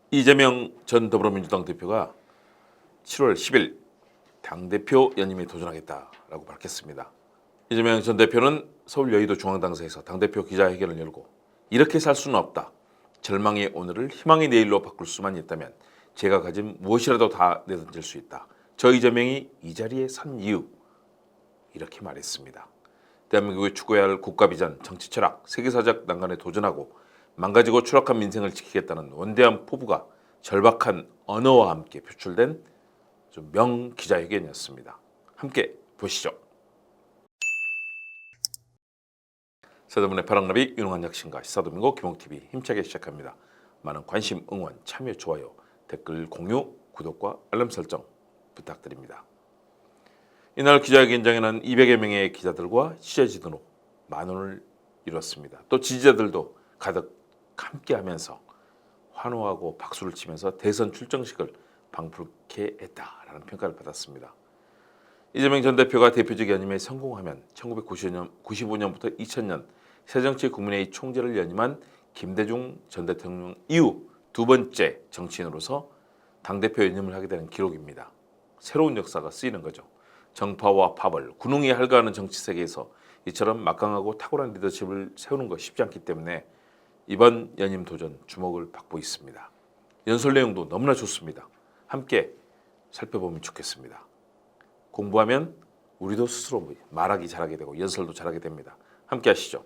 이재명 전 더불어민주당 대표가 7월 10일 당대표 연임에 도전하겠다라고 밝혔습니다. 이재명 전 대표는 서울 여의도 중앙당사에서 당대표 기자회견을 열고 이렇게 살 수는 없다. 절망의 오늘을 희망의 내일로 바꿀 수만 있다면 제가 가진 무엇이라도 다 내던질 수 있다. 저 이재명이 이 자리에 선 이유 이렇게 말했습니다. 대한민국이 추구해야 할 국가비전, 정치 철학, 세계사적 난관에 도전하고 망가지고 추락한 민생을 지키겠다는 원대한 포부가 절박한 언어와 함께 표출된 명 기자회견이었습니다. 함께 보시죠. 세대문의 바람나비 윤홍한 약신과 시사도민고 김홍TV 힘차게 시작합니다. 많은 관심, 응원, 참여, 좋아요, 댓글 공유, 구독과 알람 설정 부탁드립니다. 이날 기자회견장에는 200여 명의 기자들과 취재진으로 만원을 이뤘습니다. 또 지지자들도 가득 함께하면서 환호하고 박수를 치면서 대선 출정식을 방불케 했다라는 평가를 받았습니다. 이재명 전 대표가 대표직 연임에 성공하면 1995년부터 2000년 새정치국민회의 총재를 연임한 김대중 전 대통령 이후 두 번째 정치인으로서 당대표 연임을 하게 되는 기록입니다. 새로운 역사가 쓰이는 거죠. 정파와 파벌, 군웅이 할거하는 정치 세계에서 이처럼 막강하고 탁월한 리더십을 세우는 것 쉽지 않기 때문에 이번 연임 도전 주목을 받고 있습니다. 연설 내용도 너무나 좋습니다. 함께 살펴보면 좋겠습니다. 공부하면 우리도 스스로 말하기 잘하게 되고 연설도 잘하게 됩니다. 함께 하시죠.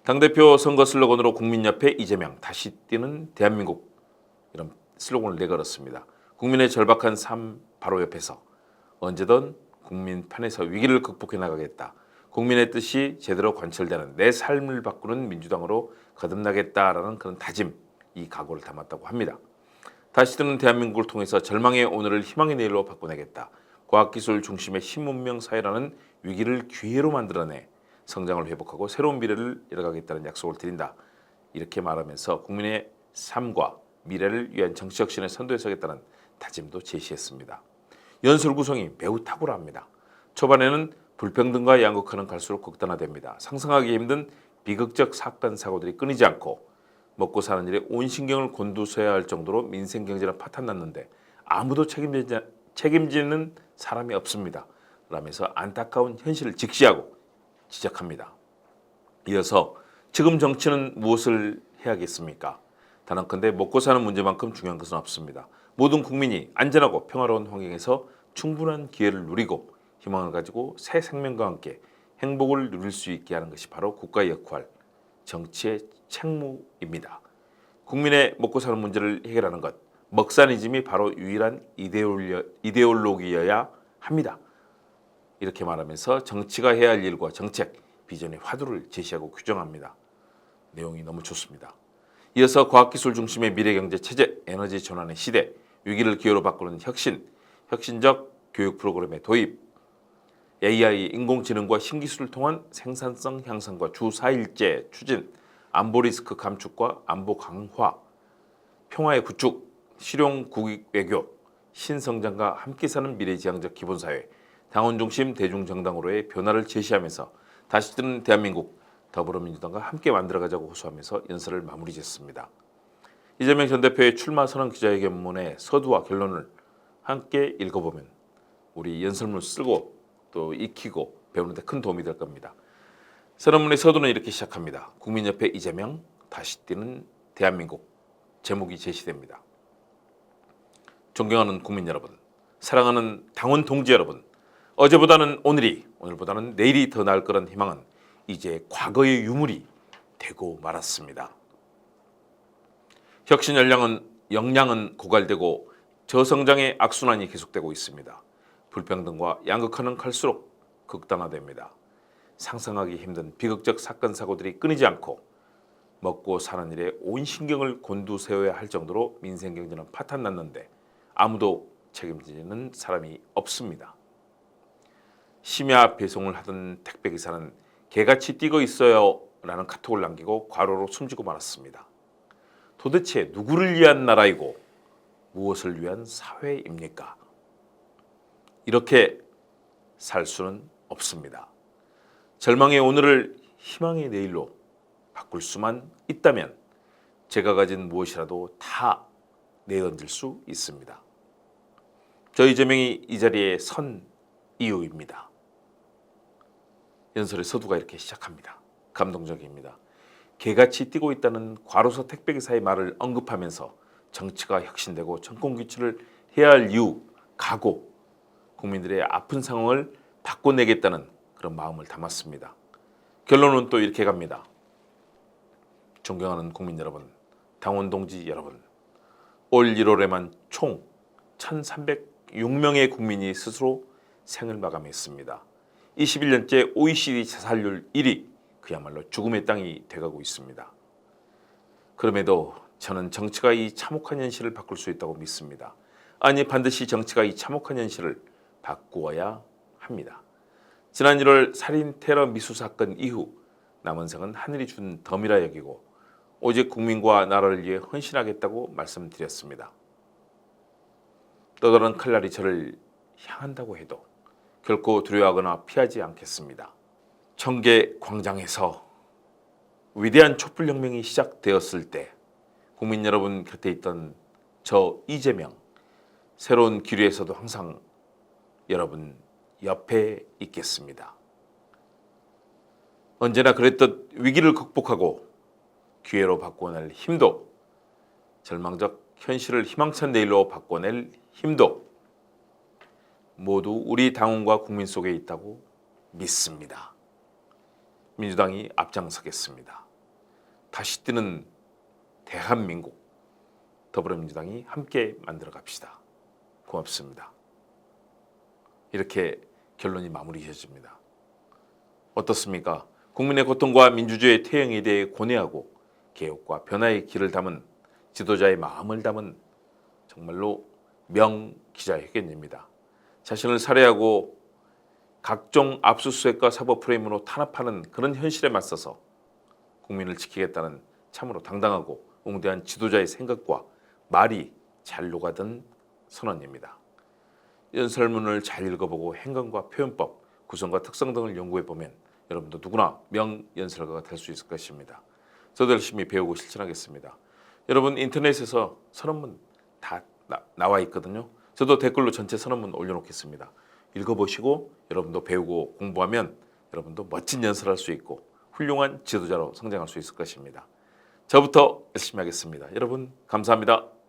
당대표 선거 슬로건으로 국민 옆에 이재명, 다시 뛰는 대한민국 이런 슬로건을 내걸었습니다. 국민의 절박한 삶 바로 옆에서 언제든 국민 편에서 위기를 극복해 나가겠다. 국민의 뜻이 제대로 관철되는 내 삶을 바꾸는 민주당으로 거듭나겠다라는 그런 다짐, 이 각오를 담았다고 합니다. 다시 뜨는 대한민국을 통해서 절망의 오늘을 희망의 내일로 바꿔내겠다. 과학기술 중심의 신문명 사회라는 위기를 기회로 만들어내 성장을 회복하고 새로운 미래를 열어가겠다는 약속을 드린다. 이렇게 말하면서 국민의 삶과 미래를 위한 정치적 신에 선도에 서겠다는 다짐도 제시했습니다. 연설 구성이 매우 탁월합니다. 초반에는 불평등과 양극화는 갈수록 극단화됩니다. 상상하기 힘든 비극적 사건 사고들이 끊이지 않고 먹고 사는 일에 온 신경을 곤두서야 할 정도로 민생 경제는 파탄났는데 아무도 책임지는 사람이 없습니다. 라면서 안타까운 현실을 직시하고 지적합니다. 이어서 지금 정치는 무엇을 해야겠습니까? 단언컨대 먹고 사는 문제만큼 중요한 것은 없습니다. 모든 국민이 안전하고 평화로운 환경에서 충분한 기회를 누리고 희망을 가지고 새 생명과 함께 행복을 누릴 수 있게 하는 것이 바로 국가의 역할, 정치의 책무입니다. 국민의 먹고 사는 문제를 해결하는 것, 먹사니즘이 바로 유일한 이데올로기여야 합니다. 이렇게 말하면서 정치가 해야 할 일과 정책, 비전의 화두를 제시하고 규정합니다. 내용이 너무 좋습니다. 이어서 과학기술 중심의 미래경제 체제, 에너지 전환의 시대, 위기를 기회로 바꾸는 혁신적 교육 프로그램의 도입, AI, 인공지능과 신기술을 통한 생산성 향상과 주 4일제 추진, 안보 리스크 감축과 안보 강화, 평화의 구축, 실용 국익 외교, 신성장과 함께 사는 미래지향적 기본사회, 당원 중심 대중정당으로의 변화를 제시하면서 다시 뜨는 대한민국, 더불어민주당과 함께 만들어가자고 호소하면서 연설을 마무리 짓습니다. 이재명 전 대표의 출마 선언 기자회견문의 서두와 결론을 함께 읽어보면 우리 연설문 쓰고 또 익히고 배우는 데 큰 도움이 될 겁니다. 선언문의 서두는 이렇게 시작합니다. 국민 옆에 이재명, 다시 뛰는 대한민국. 제목이 제시됩니다. 존경하는 국민 여러분, 사랑하는 당원 동지 여러분, 어제보다는 오늘이, 오늘보다는 내일이 더 나을 거란 희망은 이제 과거의 유물이 되고 말았습니다. 혁신 역량은 고갈되고 저성장의 악순환이 계속되고 있습니다. 불평등과 양극화는 갈수록 극단화됩니다. 상상하기 힘든 비극적 사건 사고들이 끊이지 않고 먹고 사는 일에 온 신경을 곤두세워야 할 정도로 민생 경제는 파탄났는데 아무도 책임지는 사람이 없습니다. 심야 배송을 하던 택배기사는 개같이 뛰고 있어요 라는 카톡을 남기고 과로로 숨지고 말았습니다. 도대체 누구를 위한 나라이고 무엇을 위한 사회입니까? 이렇게 살 수는 없습니다. 절망의 오늘을 희망의 내일로 바꿀 수만 있다면 제가 가진 무엇이라도 다 내던질 수 있습니다. 저 이재명이 이 자리에 선 이유입니다. 연설의 서두가 이렇게 시작합니다. 감동적입니다. 개같이 뛰고 있다는 과로사 택배기사의 말을 언급하면서 정치가 혁신되고 정권교체를 해야 할 이유, 각오, 국민들의 아픈 상황을 바꿔내겠다는 그런 마음을 담았습니다. 결론은 또 이렇게 갑니다. 존경하는 국민 여러분, 당원 동지 여러분, 올 1월에만 총 1,306명의 국민이 스스로 생을 마감했습니다. 21년째 OECD 자살률 1위, 그야말로 죽음의 땅이 돼가고 있습니다. 그럼에도 저는 정치가 이 참혹한 현실을 바꿀 수 있다고 믿습니다. 아니, 반드시 정치가 이 참혹한 현실을 바꾸어야 합니다. 지난 1월 살인 테러 미수 사건 이후 남은 생은 하늘이 준 덤이라 여기고 오직 국민과 나라를 위해 헌신하겠다고 말씀드렸습니다. 또 다른 칼날이 저를 향한다고 해도 결코 두려워하거나 피하지 않겠습니다. 청계 광장에서 위대한 촛불혁명이 시작되었을 때 국민 여러분 곁에 있던 저 이재명, 새로운 기류에서도 항상 여러분 옆에 있겠습니다. 언제나 그랬던 위기를 극복하고 기회로 바꿔낼 힘도, 절망적 현실을 희망찬 내일로 바꿔낼 힘도 모두 우리 당원과 국민 속에 있다고 믿습니다. 민주당이 앞장서겠습니다. 다시 뜨는 대한민국, 더불어민주당이 함께 만들어 갑시다. 고맙습니다. 이렇게 결론이 마무리해집니다. 어떻습니까? 국민의 고통과 민주주의의 태영에 대해 고뇌하고 개혁과 변화의 길을 담은 지도자의 마음을 담은 정말로 명기자회견입니다. 자신을 살해하고 각종 압수수색과 사법 프레임으로 탄압하는 그런 현실에 맞서서 국민을 지키겠다는 참으로 당당하고 웅대한 지도자의 생각과 말이 잘 녹아든 선언입니다. 연설문을 잘 읽어보고 행간과 표현법, 구성과 특성 등을 연구해보면 여러분도 누구나 명연설가가 될 수 있을 것입니다. 저도 열심히 배우고 실천하겠습니다. 여러분 인터넷에서 선언문 다 나와 있거든요. 저도 댓글로 전체 선언문 올려놓겠습니다. 읽어보시고 여러분도 배우고 공부하면 여러분도 멋진 연설할 수 있고 훌륭한 지도자로 성장할 수 있을 것입니다. 저부터 열심히 하겠습니다. 여러분 감사합니다.